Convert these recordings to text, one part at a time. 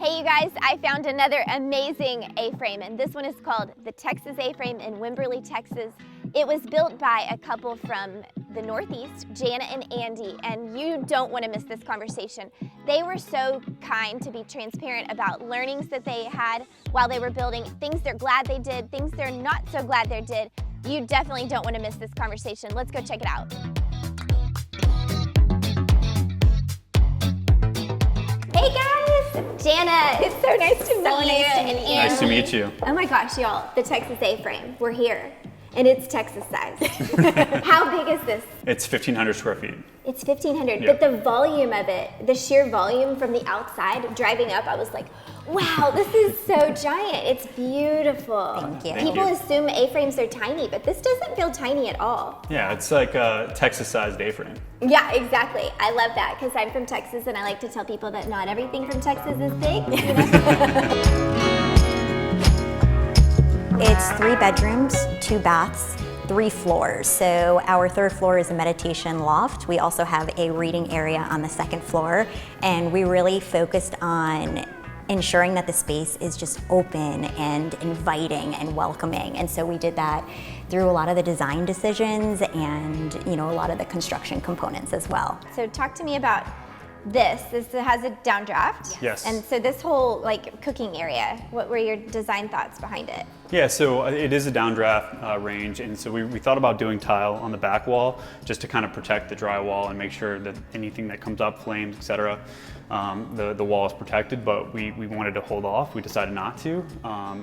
Hey you guys, I found another amazing A-frame, and this one is called the Texas A-frame in Wimberley, Texas. It was built by a couple from the Northeast, Jana and Andy, and you don't want to miss this conversation. They were so kind to be transparent about learnings that they had while they were building, things they're glad they did, things they're not so glad they did. You definitely don't want to miss this conversation. Let's go check it out. Hey guys, Jana, it's so nice to meet you. And Andy. Nice to meet you. Oh my gosh, y'all, the Texas A-frame, we're here. And it's Texas size. How big is this? It's 1,500 square feet. It's 1,500, Yep. but the volume of it, the sheer volume from the outside, driving up, I was like, wow, this is so giant. It's beautiful. Thank you. People assume A-frames are tiny, but this doesn't feel tiny at all. Yeah, it's like a Texas-sized A-frame. Yeah, exactly. I love that because I'm from Texas and I like to tell people that not everything from Texas is big. You know? It's 3 bedrooms, 2 baths, 3 floors. So our 3rd floor is a meditation loft. We also have a reading area on the 2nd floor, and we really focused on ensuring that the space is just open and inviting and welcoming. And so we did that through a lot of the design decisions and, a lot of the construction components as well. So talk to me about this. This has a downdraft. Yes. And so this whole cooking area, what were your design thoughts behind it? Yeah, so it is a downdraft range, and so we thought about doing tile on the back wall just to kind of protect the drywall and make sure that anything that comes up, flames, etc., the wall is protected, but we wanted to hold off. We decided not to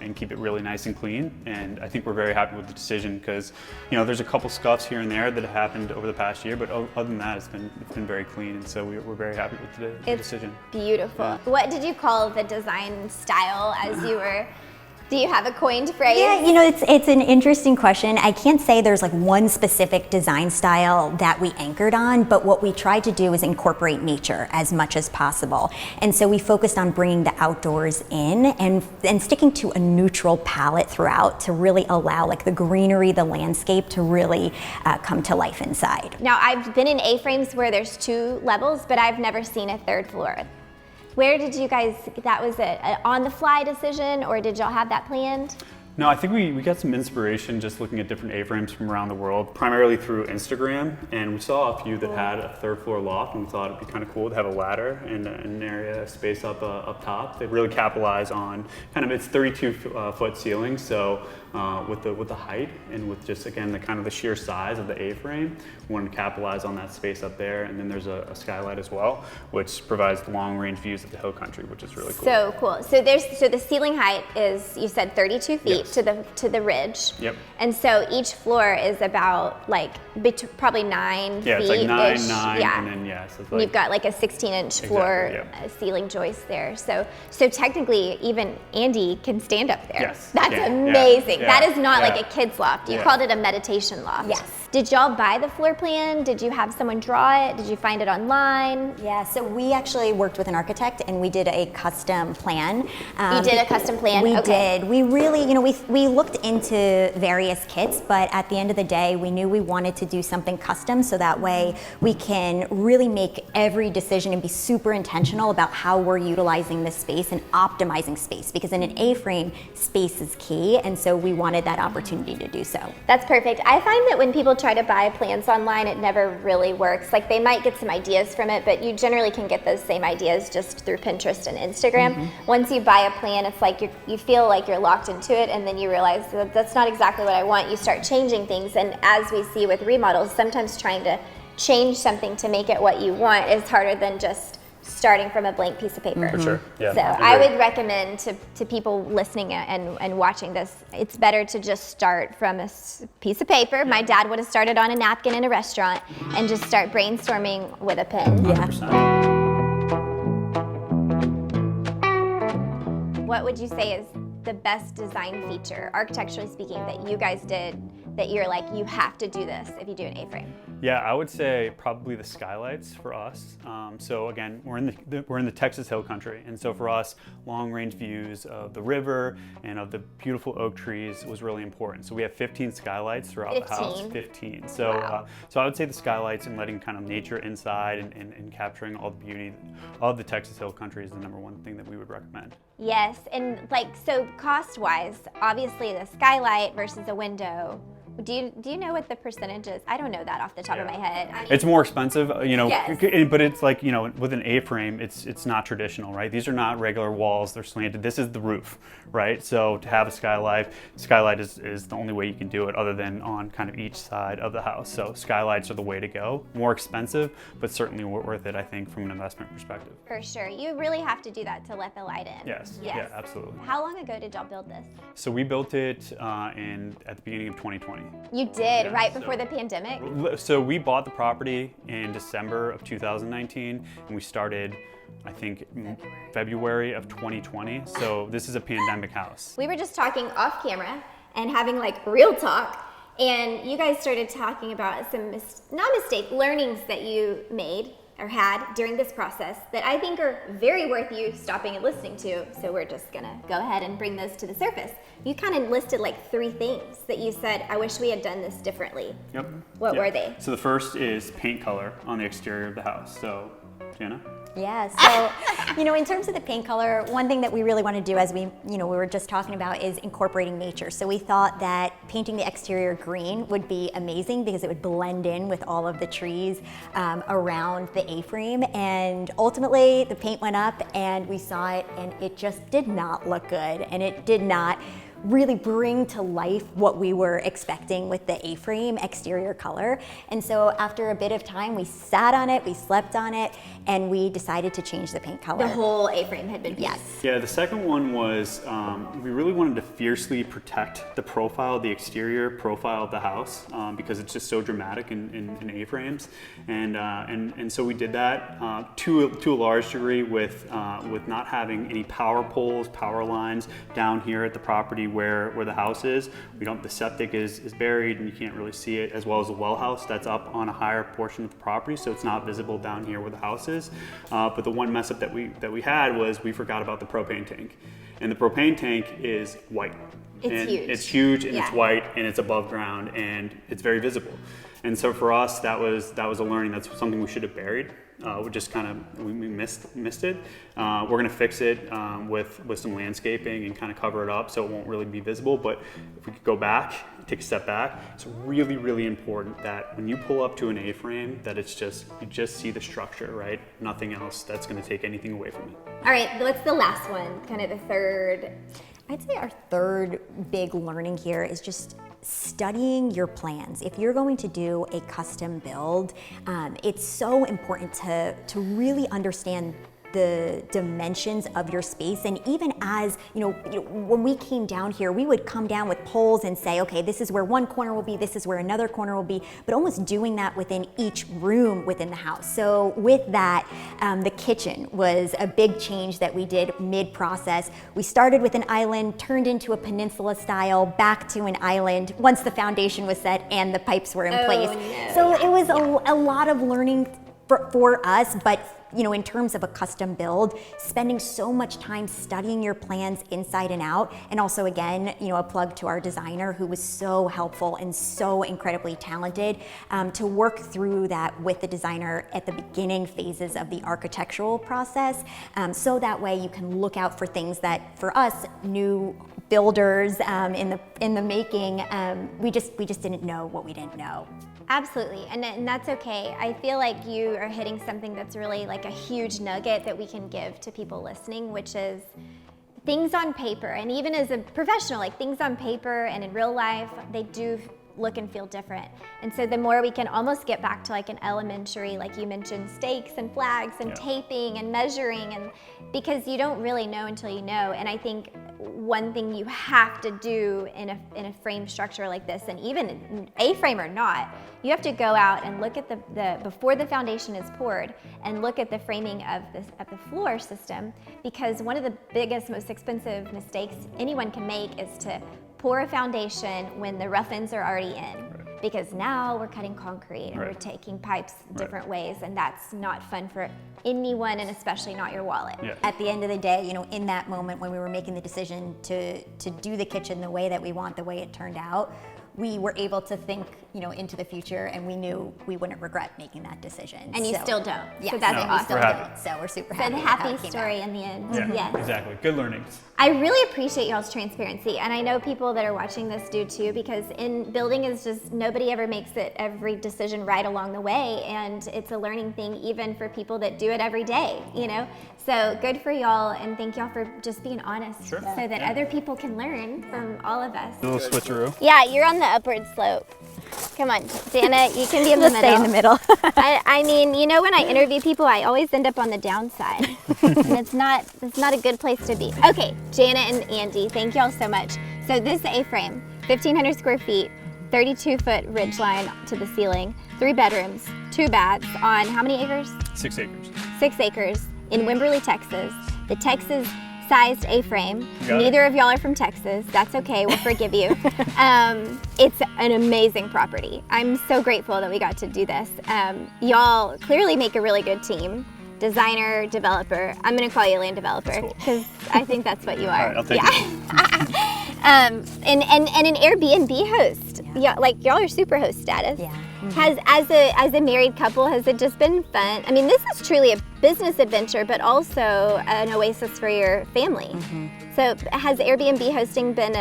and keep it really nice and clean, and I think we're very happy with the decision because there's a couple scuffs here and there that have happened over the past year, but other than that, it's been very clean, and so we're very happy with the decision. Beautiful. Yeah. What did you call the design style as you were? Do you have a coined phrase? Yeah, it's an interesting question. I can't say there's one specific design style that we anchored on, but what we tried to do is incorporate nature as much as possible. And so we focused on bringing the outdoors in and sticking to a neutral palette throughout to really allow the greenery, the landscape to really come to life inside. Now, I've been in A-frames where there's 2 levels, but I've never seen a 3rd floor. Where did you guys, that was an on-the-fly decision, or did y'all have that planned? No, I think we got some inspiration just looking at different A-frames from around the world, primarily through Instagram, and we saw a few that had a 3rd floor loft, and we thought it'd be kind of cool to have a ladder and an area space up top. They really capitalize on it's 32-foot ceiling, so with the height and with just again the sheer size of the A-frame, we wanted to capitalize on that space up there, and then there's a skylight as well, which provides long-range views of the hill country, which is really cool. So cool. So the ceiling height is, you said 32 feet. Yes. to the ridge. Yep. And so each floor is about probably 9 feet. Yeah, it's like 9, Yeah. and then so You've got a 16-inch floor ceiling joist there. So technically, even Andy can stand up there. Yes. That's yeah, amazing. yeah, that is not yeah. like a kid's loft. You Yeah. called it a meditation loft. Yes. Did y'all buy the floor plan? Did you have someone draw it? Did you find it online? Yeah, so we actually worked with an architect and we did a custom plan. You did a custom plan? We Okay. did. We really, we looked into various kits, but at the end of the day, we knew we wanted to do something custom so that way we can really make every decision and be super intentional about how we're utilizing this space and optimizing space, because in an A-frame, space is key, and so we wanted that opportunity to do so. That's perfect. I find that when people try to buy plans online, it never really works. They might get some ideas from it, but you generally can get those same ideas just through Pinterest and Instagram. Mm-hmm. Once you buy a plan, it's you feel like you're locked into it, and then you realize that that's not exactly what I want. You start changing things, and as we see with remodels, sometimes trying to change something to make it what you want is harder than just starting from a blank piece of paper. For sure. Yeah. So I would recommend to people listening and watching this, it's better to just start from a piece of paper. My dad would have started on a napkin in a restaurant and just start brainstorming with a pen. Yeah. 100%. What would you say is the best design feature, architecturally speaking, that you guys did that you're you have to do this if you do an A-frame? Yeah, I would say probably the skylights for us. So again, we're in the Texas Hill Country, and so for us, long-range views of the river and of the beautiful oak trees was really important. So we have 15 skylights throughout the house. 15. So Wow. so I would say the skylights and letting kind of nature inside and capturing all the beauty of the Texas Hill Country is the number one thing that we would recommend. Yes, and like, so cost-wise, obviously the skylight versus a window. Do you know what the percentage is? I don't know that off the top of my head. I mean, It's more expensive, Yes. but it's like, with an A-frame, it's not traditional, right? These are not regular walls, they're slanted. This is the roof, right? So to have a skylight is the only way you can do it other than on kind of each side of the house. So skylights are the way to go. More expensive, but certainly worth it, I think, from an investment perspective. for sure. You really have to do that to let the light in. Yes, yeah, absolutely. How long ago did y'all build this? So we built it at the beginning of 2020. You did, Yeah, right so- before the pandemic? So we bought the property in December of 2019, and we started, I think, February of 2020. So this is a pandemic house. We were just talking off camera and having like real talk, and you guys started talking about some learnings that you made or had during this process that I think are very worth you stopping and listening to. So we're just gonna go ahead and bring those to the surface. You kind of listed like 3 things that you said, I wish we had done this differently. Yep. What Yeah. were they? So the first is paint color on the exterior of the house. So, Jana? Yeah, so, in terms of the paint color, one thing that we really want to do, as we were just talking about, is incorporating nature. So we thought that painting the exterior green would be amazing because it would blend in with all of the trees around the A-frame. And ultimately, the paint went up and we saw it, and it just did not look good. And it did not really bring to life what we were expecting with the A-frame exterior color. And so after a bit of time, we sat on it, we slept on it, and we decided to change the paint color. The whole A-frame had been painted. Yes. Yeah, the second one was we really wanted to fiercely protect the profile, the exterior profile of the house, because it's just so dramatic in A-frames, and so we did that to a large degree with not having any power poles, power lines down here at the property where the house is. The septic is buried and you can't really see it, as well as the well house that's up on a higher portion of the property, so it's not visible down here where the house is. But the one mess up that we had was we forgot about the propane tank, and the propane tank is white. It's huge. It's huge and Yeah. it's white and it's above ground and it's very visible. And so for us, that was a learning. That's something we should have buried. We just we missed it. We're gonna fix it with some landscaping and kind of cover it up so it won't really be visible. But if we could go back, take a step back, it's really, really important that when you pull up to an A-frame, that you just see the structure, right? Nothing else that's gonna take anything away from it. All right, what's the last one? Kind of the third. I'd say our third big learning here is just studying your plans. If you're going to do a custom build, it's so important to really understand the dimensions of your space. And even as, when we came down here, we would come down with poles and say, okay, this is where one corner will be, this is where another corner will be, but almost doing that within each room within the house. So with that, the kitchen was a big change that we did mid-process. We started with an island, turned into a peninsula style, back to an island once the foundation was set and the pipes were in place. No. So it was a lot of learning for us, but in terms of a custom build, spending so much time studying your plans inside and out, and also again, a plug to our designer who was so helpful and so incredibly talented to work through that with the designer at the beginning phases of the architectural process, so that way you can look out for things that for us new builders in the making, we just didn't know what we didn't know. Absolutely, and that's okay. I feel like you are hitting something that's really like a huge nugget that we can give to people listening, which is things on paper. And even as a professional, like things on paper and in real life, they do look and feel different. And so the more we can almost get back to like an elementary, like you mentioned, stakes and flags and taping and measuring, and because you don't really know until you know. And I think one thing you have to do in a frame structure like this, and even an A-frame or not, you have to go out and look at the before the foundation is poured and look at the framing of the floor system, because one of the biggest, most expensive mistakes anyone can make is to pour a foundation when the rough ends are already in. because now we're cutting concrete and we're taking pipes different ways, and that's not fun for anyone, and especially not your wallet. Yeah. At the end of the day, you know, in that moment when we were making the decision to do the kitchen the way that we want, the way it turned out, we were able to think, you know, into the future, and we knew we wouldn't regret making that decision. And you still don't. Yeah, so that's awesome. still don't. So we're super happy. So the with how it happy came story out. in the end. Yeah, Yes. exactly. Good learnings. I really appreciate y'all's transparency, and I know people that are watching this do too, because in building is just, nobody ever makes it every decision right along the way, and it's a learning thing even for people that do it every day, you know? So good for y'all, and thank y'all for just being honest, Sure. so that other people can learn from all of us. A little switcheroo. Yeah, you're on the upward slope. Come on, Jana, you can be in the middle. Stay in the middle. I mean, you know, when I interview people, I always end up on the downside, and it's not a good place to be. Okay, Jana and Andy, thank y'all so much. So this A-frame, 1,500 square feet, 32-foot ridge line to the ceiling, 3 bedrooms, 2 baths on how many acres? 6 acres. 6 acres in Wimberley, Texas. The Texas-sized A-frame. Got it. Neither of y'all are from Texas. That's okay. We'll forgive you. It's an amazing property. I'm so grateful that we got to do this. Y'all clearly make a really good team. Designer, developer. I'm going to call you land developer because I think that's what you are. All right, I'll take it. And an Airbnb host. Yeah, like y'all are super host status. Yeah. Has as a married couple, has it just been fun? I mean, this is truly a business adventure, but also an oasis for your family. So has Airbnb hosting been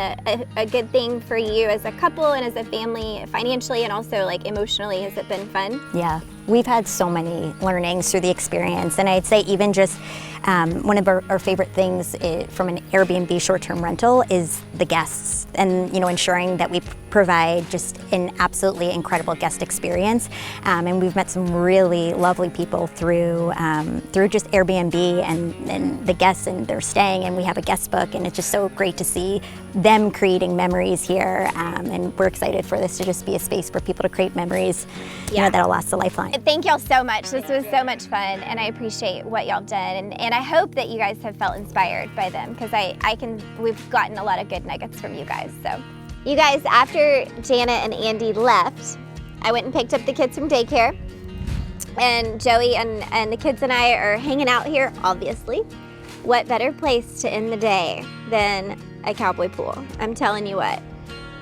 a good thing for you as a couple and as a family, financially and also like emotionally? Has it been fun? Yeah, we've had so many learnings through the experience, and I'd say even just one of our favorite things from an Airbnb short-term rental is the guests, and you know, ensuring that we provide just an absolutely incredible guest experience. And we've met some really lovely people through just Airbnb and the guests, and they're staying, and we have a guest book, and it's just so great to see them creating memories here. And we're excited for this to just be a space for people to create memories, you know, that'll last a lifeline. Thank y'all so much. This was so much fun, and I appreciate what y'all did, and I hope that you guys have felt inspired by them, because we've gotten a lot of good nuggets from you guys. So, you guys, after Jana and Andy left, I went and picked up the kids from daycare, and Joey and the kids and I are hanging out here, obviously. What better place to end the day than a cowboy pool? I'm telling you what.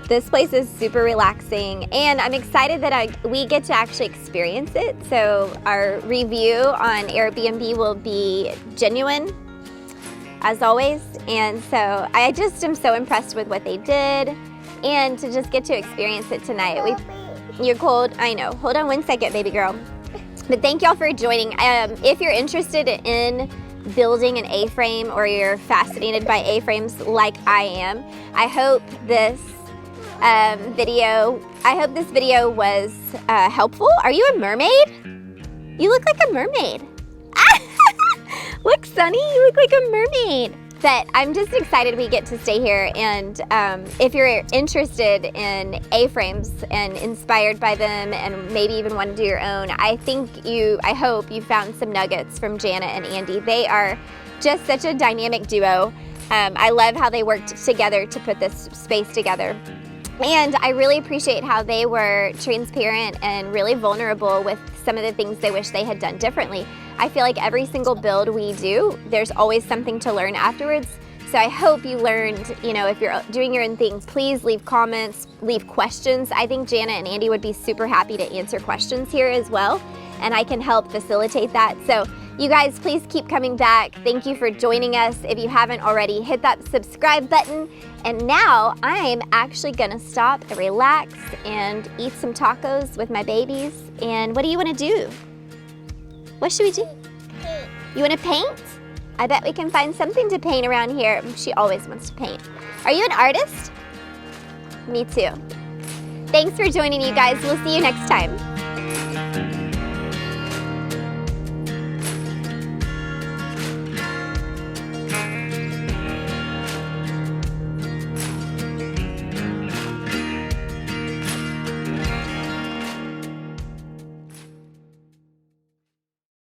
This place is super relaxing, and I'm excited that we get to actually experience it. So our review on Airbnb will be genuine, as always. And so I just am so impressed with what they did, and to just get to experience it tonight. You're cold, I know. Hold on 1 second, baby girl. But thank y'all for joining. If you're interested in building an A-frame, or you're fascinated by A-frames like I am, I hope this video was helpful. Are you a mermaid? You look like a mermaid. Look, Sunny, you look like a mermaid. But I'm just excited we get to stay here, and if you're interested in A-frames and inspired by them and maybe even want to do your own, I hope you found some nuggets from Jana and Andy. They are just such a dynamic duo. I love how they worked together to put this space together. And I really appreciate how they were transparent and really vulnerable with some of the things they wish they had done differently. I feel like every single build we do, there's always something to learn afterwards. So I hope you learned, you know, if you're doing your own thing, please leave comments, leave questions. I think Jana and Andy would be super happy to answer questions here as well, and I can help facilitate that. So you guys, please keep coming back. Thank you for joining us. If you haven't already, hit that subscribe button. And now I'm actually gonna stop and relax and eat some tacos with my babies. And what do you wanna do? What should we do? Paint. You wanna paint? I bet we can find something to paint around here. She always wants to paint. Are you an artist? Me too. Thanks for joining, you guys. We'll see you next time.